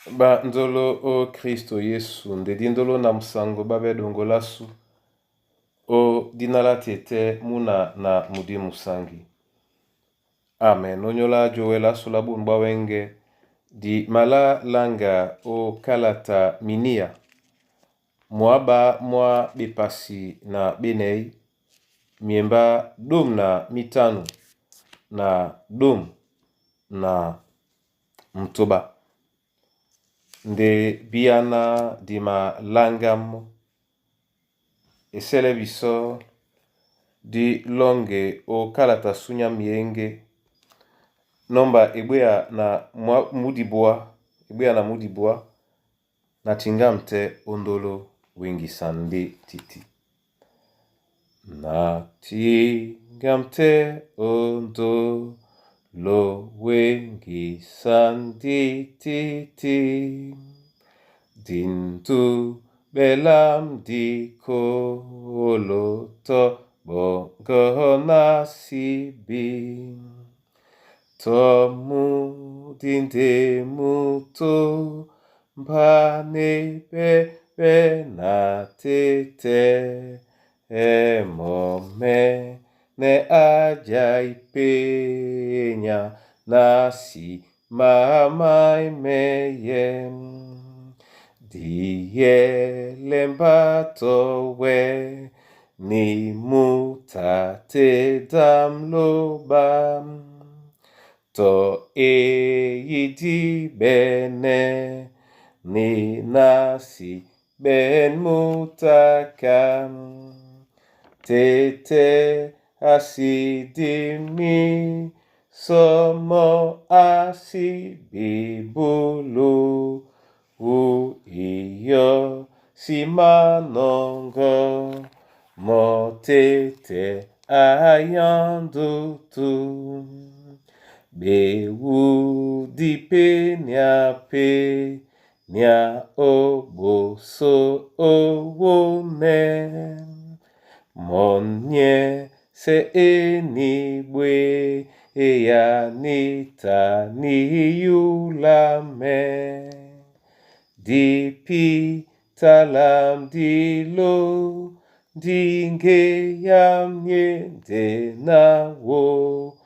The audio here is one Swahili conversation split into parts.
Ba nzolo o Kristo Yesu ndedi ndolo na musango babe dongo lasu o dinala tete muna na mudi musangi. Amen. Onyola jowe lasu labu mbawenge di mala langa o kalata minia. Mwaba mwa bipasi na benei miemba dum na mitanu na dum na mtoba. Nde biana dima langam esele biso di longe o kalata sunya mienge nomba ebuya na mudibwa na tingamte ondolo wingi sande titi na tingamte ondolo wengi sande titi dintu belam di koloto bongo nasibi tomu dinde muto mbane bebe na tete emome ne ajaipenya nasi mamai meyem die lembato we ni mutate damlobam to eiti bene ni nasi ben mutakam tete asidimi somo asibibulu iyo simanongo motete ayandutu bewu dipe nya oboso owone monye se enibwe ya nita ni yulame dipi talam dilo dinge yam yende na wo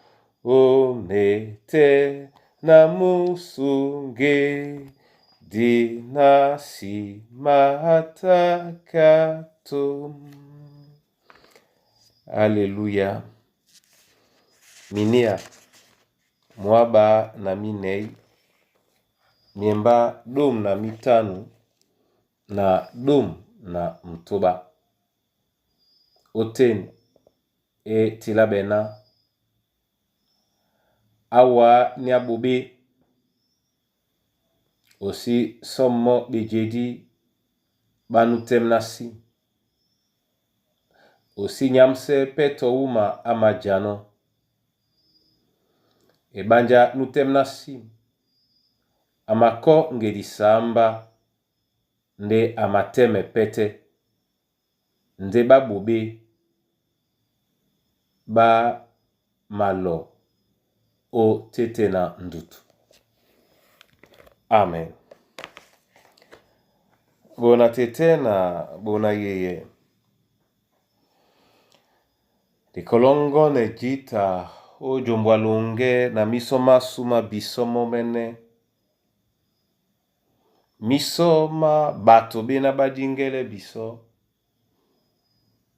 omete na musunge dinasi matakatum. Aleluya. Minia mwaba na minei miemba dum na mitanu na dum na mtoba oten tilabena awa ni abobe osi sommo bejedi banutem nasi osi nyamse peto uma amajano ebanja nutem nasi amako ngedi samba nde amateme pete nde babobe ba malo o tete na ndutu. Amen. Bona tete na bona yeye dikolongo ne jita o jombwalunge na misoma suma bisomo mene misoma bato bena badingele biso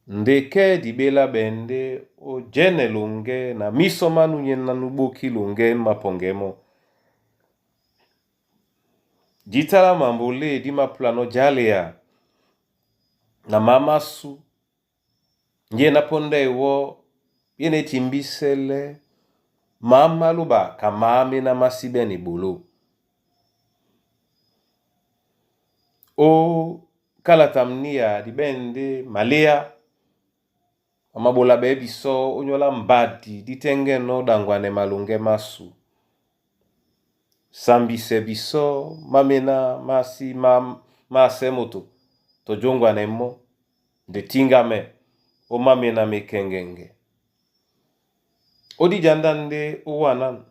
ndeke dibela bende o jene lunge na misoma nunye na nubuki lunge mapongemo jitala mambule di maplano jalea na mamasu nje na ponde iwo yene timbisele mama luba kamame na masibe ni bulu o kalatamnia dibende malea amabola bebiso onyola mbadi ditenge no dangwane malunge masu sambise biso mamena masi masemoto to jongwa nemo de tingame o mamena mekengenge odi jandande o wanan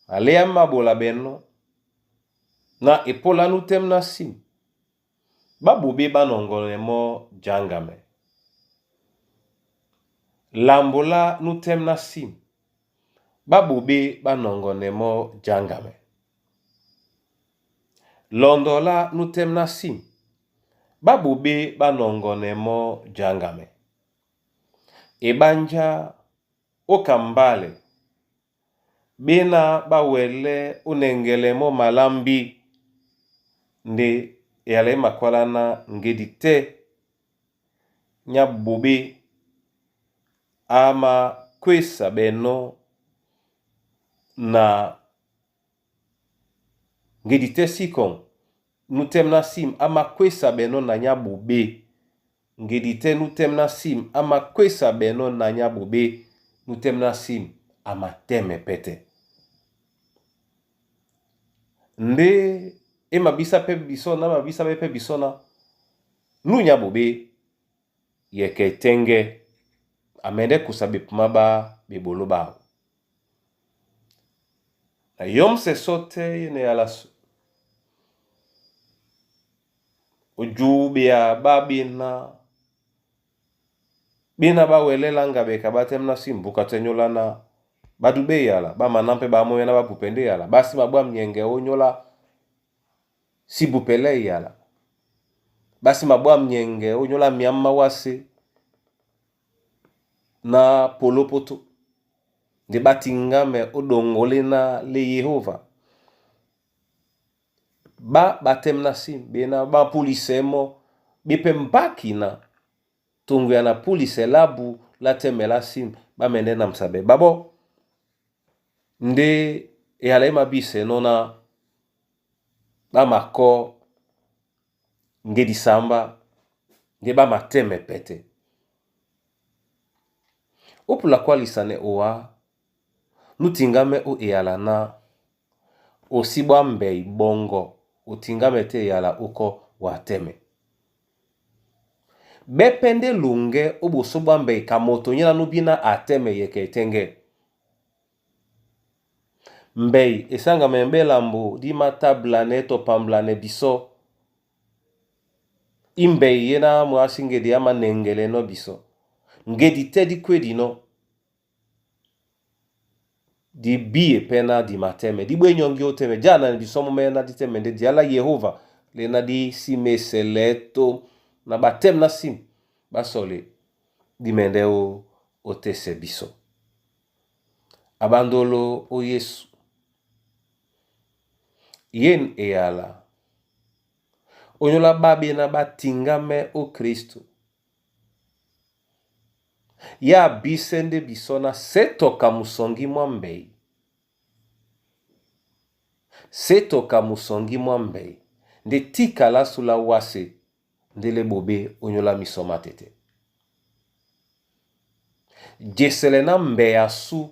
alea mabola benno na epola nu tem na sim babobe banongone mo jangame. Lambola nu tem na sim babobe banongone mo jangame. Londola nu tem na sim babobe banongone mo jangame. Ebanja okambale bena bawele unengele mo malambi nde yale makwala na ngedite nya bobe ama kwesa beno na ngedite sikon nu tem na sim ama kwesa beno na nya bobe. Ngedite nu tem na sim ama kwesa beno na nya bobe nu tem na sim ama teme pete. Nde mabisa pe bisona mabisa pe bisona nu nya bobe yeke tenge amende kusabe pumaba bebolo ba. Na yom se sote yene alasu ojubia babina bina ba welela ngabe kabatem na simbuka tenyolana badube yala ba manampe ba moyena ba pupende yala basi mabwa mnyenge onyola sibupele yala basi mabwa mnyenge onyola miamma wase na polopoto de batingame odongolena le Yehova ba batem na sim bena ba pulisemo bipe mbakina tungu ya na pulise labu la temela sim ba mende na msabe babo nde yala mabise nona ba mako ngedi samba nde ba mateme pete opula kwalisane oa nutingame o yala na osibwa mbei bongo utingame te yala uko wateme bepende lunge obosobwa mbei kamoto nyina nubina ateme yeke tenge mbei esanga membe lambo di matablane to pamblane biso imbei yena mwasi ngedi ama nengele no biso ngedi tedi kwedi no di biye pena di mateme di bwenyongi oteme jana biso mumena di teme nde diala Yehova lena di sime seleto na batem na sim basole di mende o otese biso abandolo o Yesu yen eyala onyola babi na batingame o Kristo ya bisende bisona setoka musongi mwambei setoka musongi mwambei nde tika la sula wase ndele bobe onyola misoma tete jesele na mbe asu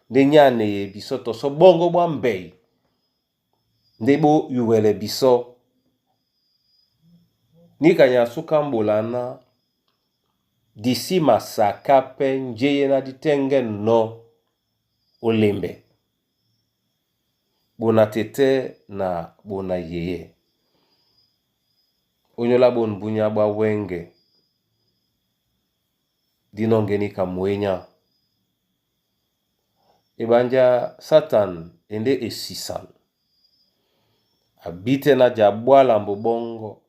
nde nyane ye bisoto so bongo mwambei nde bo yuwele biso nikanya suka mbolana disi masaka pe njeye na ditenge no olembe bona tete na bona yeye onyola bon bunya ba wenge dinongeni kamwenya ebanja Satan ende esisan abite na jabwala mbobongo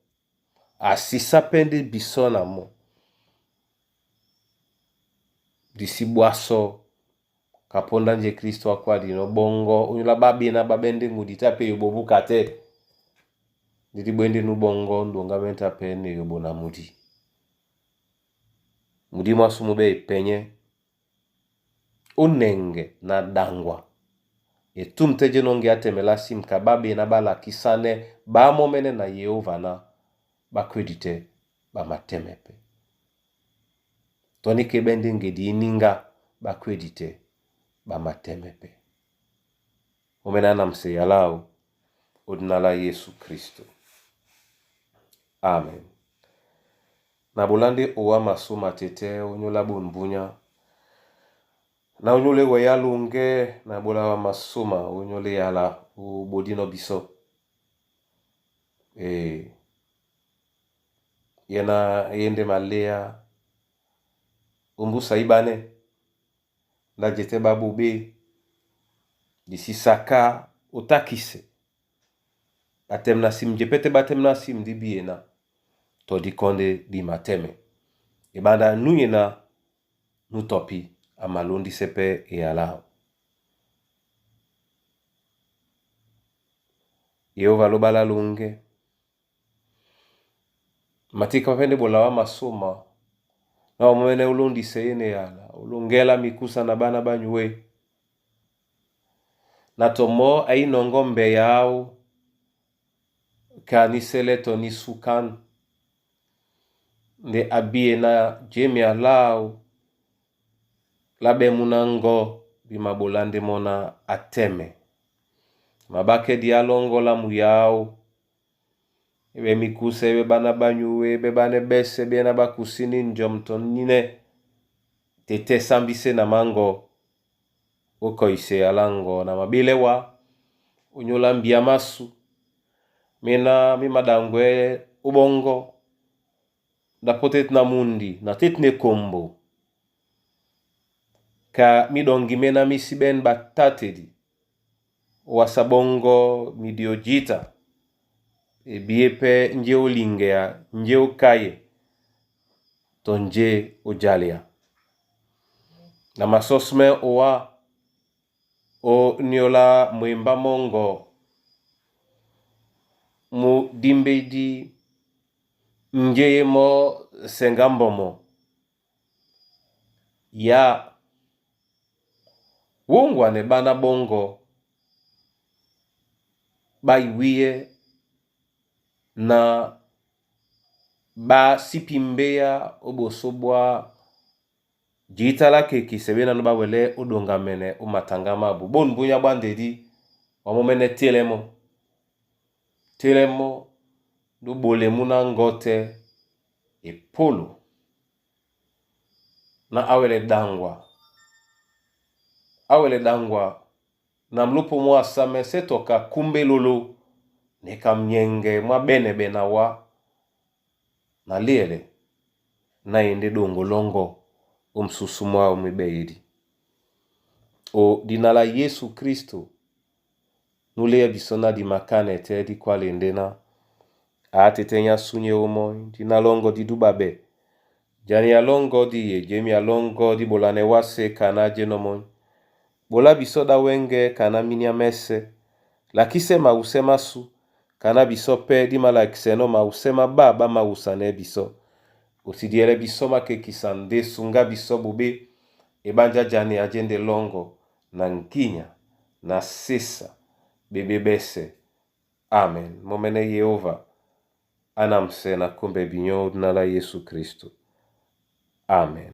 asisa pende bisona mo disibwaso kaponda nje Kristo akwadi no bongo onyola babi na babende ngudita pe yobobuka te ndidi bwende nu bongo ndonga menta pe ne yobona mudi mwasumu be penye onenge na dangwa etumteje nonge atemela sim kababi na bala kisane ba momene na Yehova na bakwedite ba matemepe toni kebende ngedi ininga bakwedite ba matemepe omena na mse yalao odinala Yesu Kristo amen. Na bolande owa masoma tete onyola bonbunya na onyole weyalunge na bola wa masoma onyole yala ubodino biso yena yende malea umbusa ibane na jete babu be disisaka utakise batem na sim jepete batem na sim di biena to di konde di mateme ibanda nuyena nutopi amalundi sepe yalao. Yehova lobala lunge matika pende bolawa masoma na omene ulundi seyene yala ulungela mikusa na bana banywe na tomo ainongo mbe yao kanisele toni sukan nde abie na jemi alao labe munango bimabolande mona ateme mabake dialongo la muyao ebe mikuse ebe bana banyuwe ebe bane bese bena bakusini njomton nine tete sambise na mango ukoise alango na mabile wa unyola mbia masu mena mimadangwe ubongo da potet na mundi na tetne kombo ka midongi mena misiben batatedi wasabongo midiojita biepe nje ulingea nje ukaye tonje ujalia na masosme owa o niola mwemba mongo mu dimbedi nje mo sengambomo ya wongwa ne bana bongo baiwie na ba sipimbea obosobwa jita lake kisebena no bawele udongamene umatangama bu bon bunya bandedi wamomene telemo do bolemu na ngote epolo na awele dangwa na mlupo mwa same setoka kumbe lolo nekamnyenge mwa bene benawa na liele na ende dongolongo umsusumwa umibeidi o dinala Yesu Kristo nule bisona di makane te di kwale ndena atetenya sunye omo dinalongo di dubabe jani alongo di ye jemi alongo di bolane wase kana jenomon bola bisoda wenge kana minya mese lakise mausema su kana bisope di malakiseno mausema baba mausane biso osidiere bisoma ke kisande sunga bisobube ebanja jani ajende longo na nkinya na sisa bebebese amen momene Yehova anamse na kumbe binyo na la Yesu Kristo amen.